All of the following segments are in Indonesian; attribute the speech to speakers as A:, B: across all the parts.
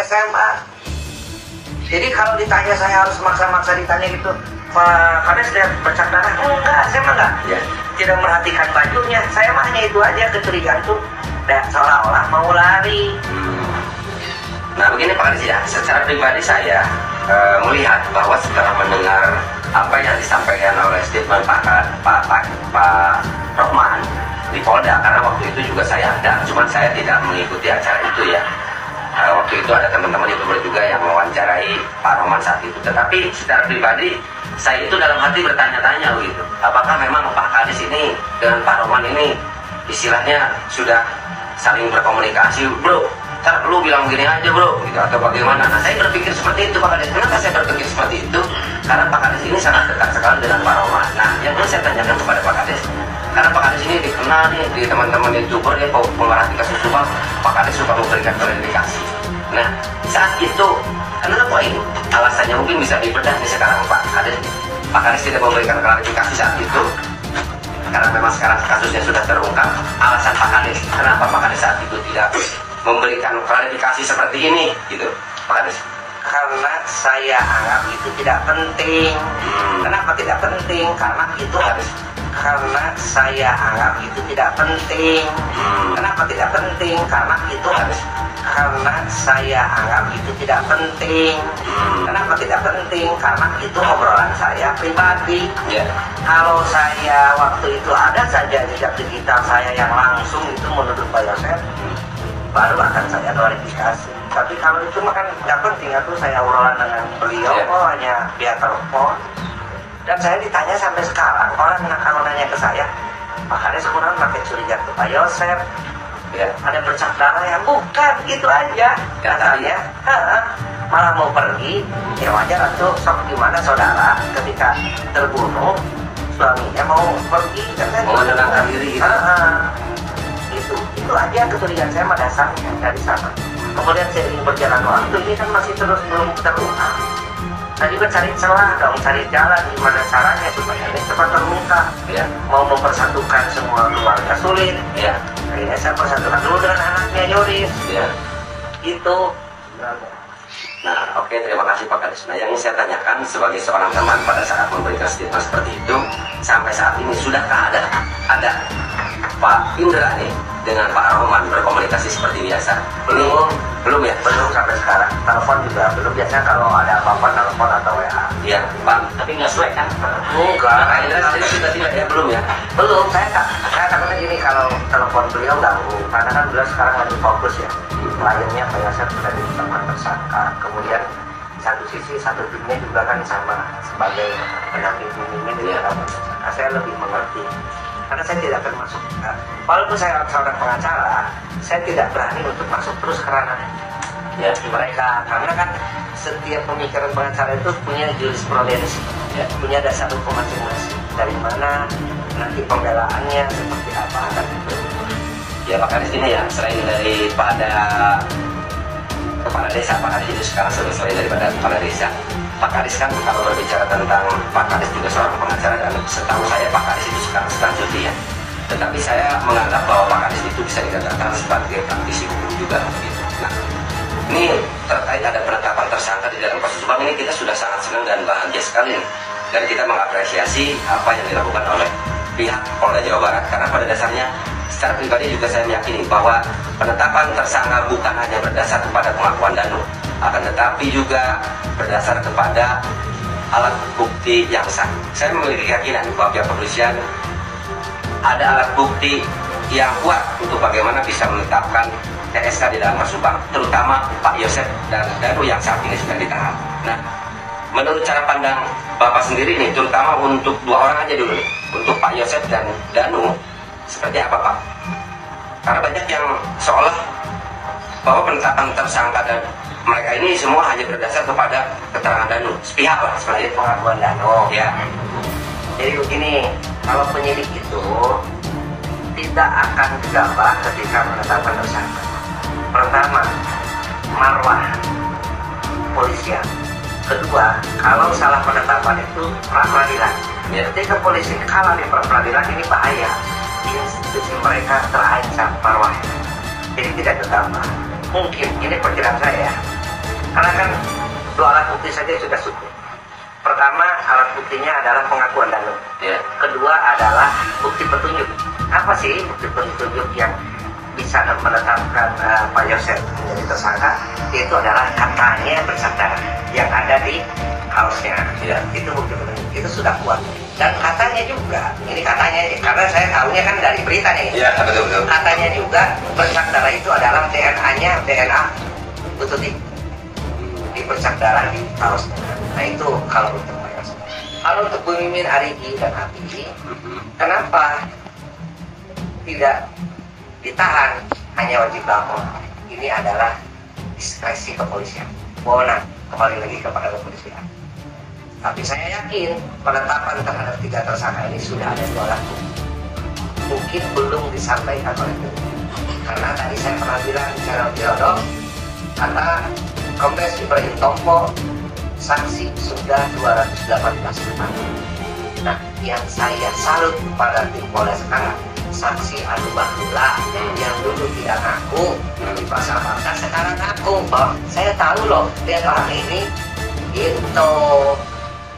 A: SMA. Jadi kalau ditanya saya harus maksa-maksa ditanya gitu, Pak Kades lihat bercak darah? Enggak, saya mah enggak.
B: Ya.
A: Tidak merhatikan bajunya. Saya mah hanya itu aja, kecurigaan tuh. Dan seolah-olah mau lari.
B: Nah begini Pak Kades ya, secara pribadi saya melihat bahwa setelah mendengar apa yang disampaikan oleh statement Pak Rohman di Polda, karena waktu itu juga saya ada, cuman saya tidak mengikuti acara itu ya. Waktu itu ada teman-teman YouTuber juga yang mewawancarai Pak Rohman saat itu. Tetapi secara pribadi saya itu dalam hati bertanya-tanya begitu, apakah memang Pak Kades ini dengan Pak Rohman ini istilahnya sudah saling berkomunikasi, bro, ntar lu bilang gini aja bro, gitu, atau bagaimana. Nah saya berpikir seperti itu Pak Kades. Kenapa saya berpikir seperti itu? Karena Pak Kades ini sangat dekat sekali dengan Pak Rohman. Nah yang ingin saya tanyakan kepada Pak Kades, karena Pak Kades ini dikenal nih di teman-teman YouTuber, dia pemerhati kasus Subang, Pak Kades suka memberikan klarifikasi. Nah saat itu kenapa ini? Alasannya mungkin bisa dibedah nih sekarang Pak Kades. Pak Kades tidak memberikan klarifikasi saat itu karena memang sekarang kasusnya sudah terungkap. Alasan Pak Kades, kenapa Pak Kades saat itu tidak memberikan klarifikasi seperti ini gitu Pak Kades?
A: Karena saya anggap itu tidak penting. Kenapa tidak penting? Karena itu harus. Karena saya anggap itu tidak penting. Kenapa tidak penting? Karena itu harus. Karena saya anggap itu tidak penting. Kenapa tidak penting? Karena itu obrolan saya pribadi. Kalau saya waktu itu ada saja jejak digital saya yang langsung itu menurut Pak Yosef, baru akan saya klarifikasi. Tapi kalau itu makan nggak penting, aku saya obrolan dengan beliau, hanya via telepon. Dan saya ditanya sampai sekarang, orang kalau nanya ke saya, Pak Kades kurang pakai curiga ke Pak Yosef, ada bercak darah ya? Bukan, gitu aja. Katanya, malah mau pergi, ya wajar tuh, sok gimana saudara ketika terbunuh, suaminya mau pergi, katanya
B: mau menenangkan diri gitu.
A: Itu aja kecurigaan saya dasarnya dari sana. Kemudian seiring berjalan waktu ini kan masih terus belum terungkap. Saya juga cari celah dong, cari jalan gimana caranya supaya ini cepat terungkap. Mau mempersatukan semua keluarga sulit. Akhirnya saya persatukan dulu dengan anaknya Yoris. Gitu.
B: Nah, oke, terima kasih Pak Kades. Nah, yang ingin saya tanyakan sebagai seorang teman pada saat memberikan statement seperti itu, sampai saat ini sudahkah ada Pak Indra nih dengan Pak Rohman berkomunikasi seperti biasa? Ini belum ya?
A: Belum sampai sekarang. Telepon juga belum. Biasanya kalau ada apa-apa telepon atau WA.
B: Iya, Pak.
C: Tapi nggak sesuai kan?
B: Enggak. Pak Indra sendiri sudah tidak ya? Belum ya?
A: Belum. Saya takutnya gini kalau telepon beliau ganggu. Karena kan beliau sekarang lagi fokus ya. Kliennya Pak Yosef sudah ditetapkan tersangka. Kemudian satu sisi, satu timnya juga kan sama sebagai pendamping bimbingan di dalam tersangka. Saya lebih mengerti. Karena saya tidak akan masuk, walaupun saya seorang pengacara, saya tidak berani untuk masuk terus ke ranah mereka. Karena kan setiap pemikiran pengacara itu punya jurisprudensi, punya dasar hukum masing-masing. Dari mana nanti pembelaannya seperti apa kan itu.
B: Ya Pak Kades ini ya, selain daripada kepala desa, Pak Kades itu sekarang selain daripada kepala desa, Pak Kades kan kalau berbicara tentang Pak Kades juga seorang pengacara, dan setahu saya Pak Kades itu sekarang sedang cuti ya. Tetapi saya menganggap bahwa Pak Kades itu bisa dikatakan sebagai praktisi hukum juga begitu. Nah, ini terkait ada penetapan tersangka di dalam kasus Subang ini, kita sudah sangat senang dan bahagia sekali nih. Dan kita mengapresiasi apa yang dilakukan oleh pihak Polda Jawa Barat, karena pada dasarnya secara pribadi juga saya meyakini bahwa penetapan tersangka bukan hanya berdasar kepada pengakuan Danu, akan tetapi juga berdasar kepada alat bukti yang sah. Saya memiliki keyakinan bahwa pihak kepolisian ada alat bukti yang kuat untuk bagaimana bisa menetapkan TSK di dalam kasus Subang, terutama Pak Yosef dan Danu yang saat ini sudah ditahan. Nah, menurut cara pandang Bapak sendiri nih, terutama untuk dua orang aja dulu nih, untuk Pak Yosef dan Danu, seperti apa Pak? Karena banyak yang seolah bahwa penetapan tersangka dan mereka ini semua hanya berdasar kepada keterangan Danu, sepihak lah seperti
A: pengakuan Danu.
B: Ya.
A: Jadi begini, kalau penyidik itu tidak akan gegabah ketika menetapkan tersangka. Pertama, marwah polisian. Kedua, kalau salah penetapan itu pra peradilan. Ketika polisi kalah di pra peradilan, ini bahaya. Institusi mereka terancam marwah. Jadi tidak gegabah. Mungkin, ini perkiraan saya, Karena kan dua alat bukti saja sudah cukup. Pertama, alat buktinya adalah pengakuan Danu. Kedua adalah bukti petunjuk. Apa sih bukti petunjuk yang bisa menetapkan Pak Yosef menjadi tersangka? Itu adalah katanya bersaudara yang ada di kaosnya. Itu bukti petunjuk. Itu sudah kuat. Dan katanya juga, ini katanya, karena saya tahunya kan dari berita nih.
B: Betul.
A: Katanya juga bersaudara itu adalah DNA-nya DNA Bututi. Di bersaudara di kaosnya. Nah itu kalau untuk Pak Yosef. Kalau untuk Bu Mimin, Arigi, dan Abi, kenapa tidak ditahan, hanya wajib lapor? Ini adalah diskresi kepolisian, wewenang kembali lagi kepada kepolisian. Tapi saya yakin penetapan terhadap 3 tersangka ini sudah ada 2 alat bukti. Mungkin belum disampaikan oleh penyidik. Karena tadi saya pernah bilang di channel Diodok, kata Kombes Ibrahim Tompo, saksi sudah 218 orang. Nah, yang saya salut pada tim Polres sekarang, saksi adu bahula yang dulu tidak ngaku di pasar-pasar sekarang ngaku bahwa saya tahu loh dia orang ini gitu.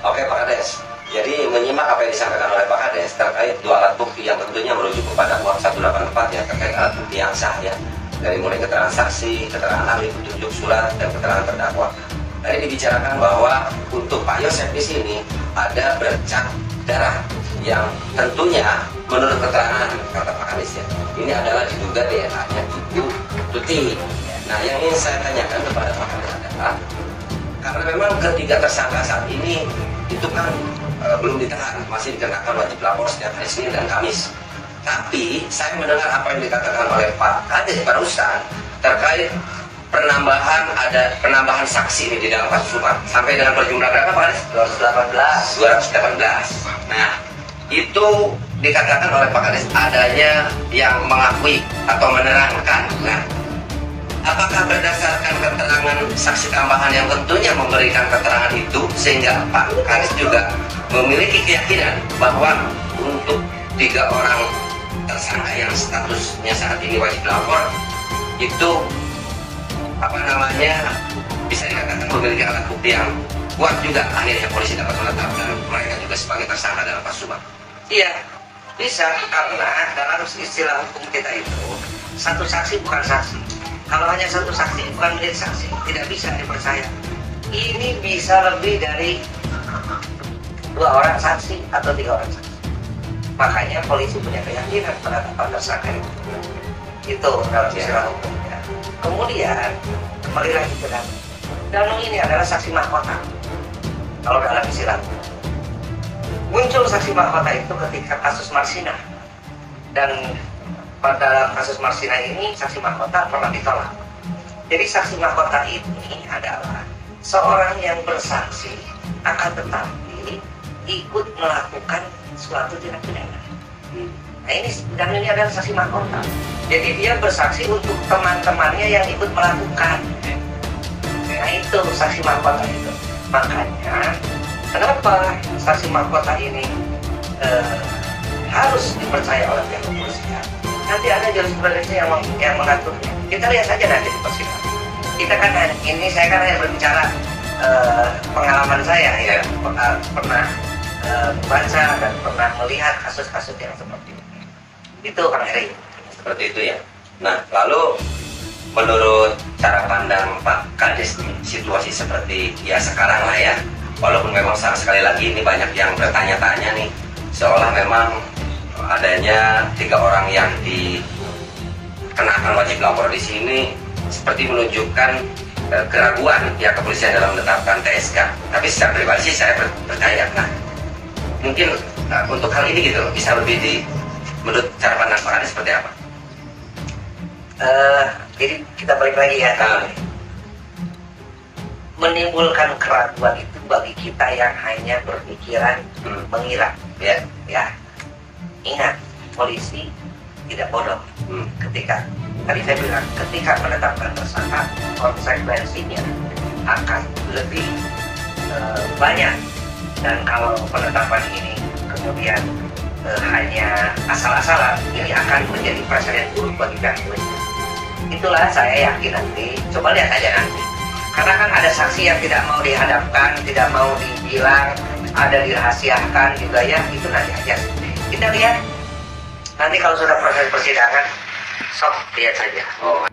B: Oke Pak Kades, jadi menyimak apa yang disampaikan oleh Pak Kades terkait 2 alat bukti yang tentunya merujuk kepada UAP 184 ya, terkait alat bukti yang sah ya, dari mulai keterangan saksi, keterangan ahli, petunjuk surat, dan keterangan terdakwa. Tadi dibicarakan bahwa untuk Pak Yosef di sini ada bercak darah yang tentunya menurut keterangan kata Pak Kades ya, ini adalah diduga DNA-nya Ibu Tuti. Nah, yang ingin saya tanyakan kepada Pak Kades adalah, karena memang ketiga tersangka saat ini itu kan belum ditahan, masih dikenakan wajib lapor setiap hari Senin dan Kamis. Tapi saya mendengar apa yang dikatakan oleh Pak Kades barusan terkait penambahan saksi ini di dalam kasus suap sampai dengan perjumlah berapa Pak Kades? 218. Nah, itu dikatakan oleh Pak Kades adanya yang mengakui atau menerangkan. Nah, apakah berdasarkan keterangan saksi tambahan yang tentunya memberikan keterangan itu sehingga Pak Kades juga memiliki keyakinan bahwa untuk 3 orang tersangka yang statusnya saat ini wajib lapor itu bisa dikatakan memiliki alat bukti yang kuat juga, akhirnya polisi dapat menetapkan mereka juga sebagai tersangka dalam kasus suap?
A: Iya, bisa, karena dalam istilah hukum kita itu satu saksi bukan saksi. Kalau hanya satu saksi bukan menjadi saksi, tidak bisa dipercaya. Ini bisa lebih dari 2 orang saksi atau 3 orang saksi. Makanya polisi punya keyakinan penetapan tersangka itu. Itu dalam istilah hukum. Kemudian kembali lagi ke Danu. Danu ini adalah saksi mahkota. Kalau dalam istilah muncul saksi mahkota itu ketika kasus Marsina, dan pada kasus Marsina ini saksi mahkota pernah ditolak. Jadi saksi mahkota ini adalah seorang yang bersaksi akan tetapi ikut melakukan suatu tindak pidana. Nah ini adalah saksi mahkota. Jadi dia bersaksi untuk teman-temannya yang ikut melakukan. Nah itu saksi mahkota itu. Makanya kenapa saksi mahkota ini harus dipercaya oleh pihak kepolisian? Nanti ada jurisprudensi yang mengaturnya. Kita lihat saja nanti di persidangan. Kita kan saya kan hanya berbicara pengalaman saya ya, pernah baca dan pernah melihat kasus-kasus yang seperti ini. Itu Kang Heri.
B: Seperti itu ya. Nah, lalu menurut cara pandang Pak Kades situasi seperti ya sekarang lah ya, walaupun memang sekali lagi ini banyak yang bertanya-tanya nih, seolah memang adanya 3 orang yang dikenakan wajib lapor di sini seperti menunjukkan keraguan pihak kepolisian dalam menetapkan TSK. Tapi secara pribadi sih saya percaya. Nah, mungkin untuk hal ini gitu bisa lebih menurut cara pandang Pak Kades seperti apa?
A: Jadi kita balik lagi ya. Menimbulkan keraguan itu bagi kita yang hanya berpikiran mengira. Ya. Ingat, polisi tidak bodoh. Ketika tadi saya bilang, ketika menetapkan tersangka, konsekuensinya akan lebih banyak. Dan kalau penetapan ini kemudian hanya asal-asalan, ini akan menjadi presiden buruk bagi pihak kepolisian. Itulah saya yakin nanti, coba lihat aja nanti. Karena kan ada saksi yang tidak mau dihadapkan, tidak mau dibilang, ada dirahasiakan juga ya, itu nanti aja. Kita lihat nanti kalau sudah proses persidangan, sok lihat saja.
B: Oh.